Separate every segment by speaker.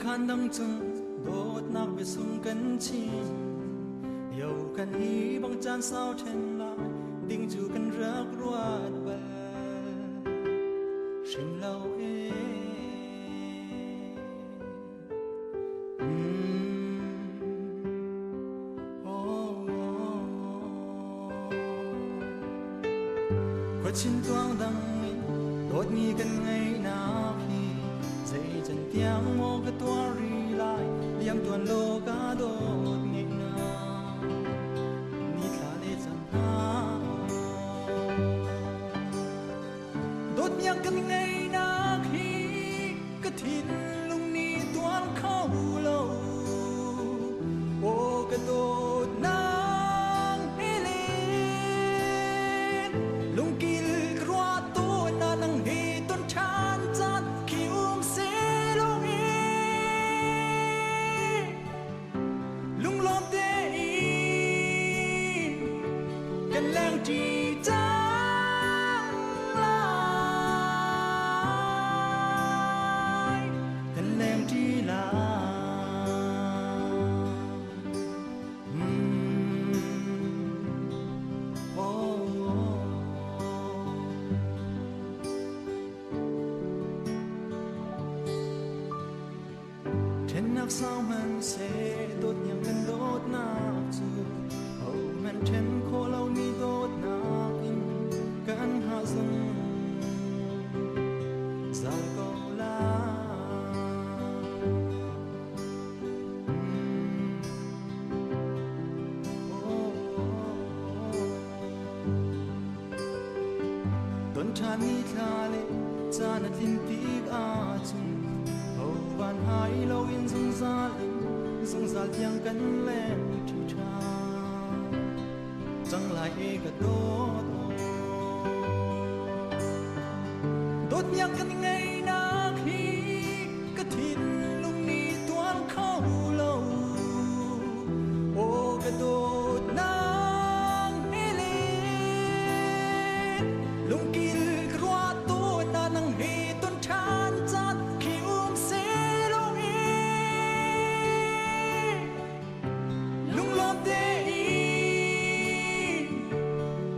Speaker 1: khan dang chung dot nak be sung kan chin yo kan hi bang chan sao then la ding chu kan rak ruat ba shin lao e có chín toang đằng đốt nghi gần ngày nào khi dây chân tiếng mô cái tua ri lại liam tuần lô cá đốt nghi nào ni thả lệ chân ha đốt nhang gần ngày nào khi cái thìn lung ni toang khâu lâu ô cái đốt nang helin lung kil kruat tu na nang hi ton chan chan khi se lung hi lung lom te i kan lang chi chang lai kan lang chi la nạc sao man se đốt nhang gần đốt nạc chu hậu man chen khô lâu ni đốt nạc in kan ha dung zal câu la tuần tràn ni thà lệ cha nát linh tiếc a chung van hai lâu in dung za tiếng cánh lên chu cha chẳng lại e cả đốt nhang căn ngày na khi cái thìn lung ni toan khâu lâu ô cái đốt nang hele lung kil kruat tu na nang he ton chan chan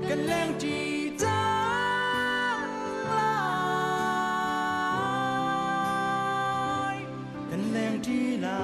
Speaker 1: kan lang chi chang lai kan lang chi la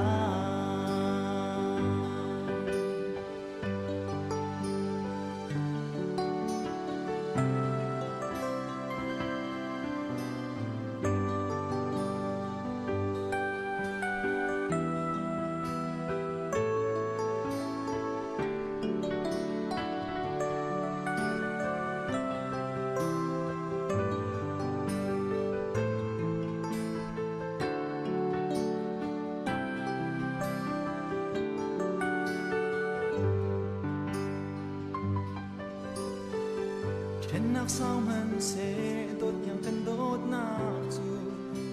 Speaker 1: nạc sao man se đốt nhang kan đốt nạc chu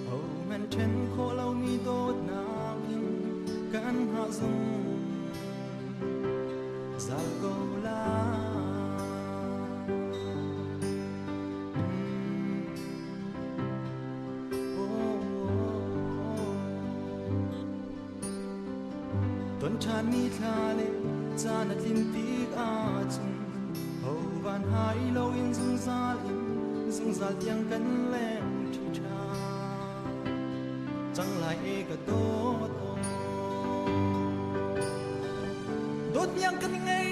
Speaker 1: hậu man chen khô lâu mi đốt nạc in kan ha dung zal câu la tuần tràn mi thà lệ cha nát linh tiếc a chung hậu van hai lâu in dung za tiếng cánh lên chu cha chẳng lại e cả đốt nhang căn ngày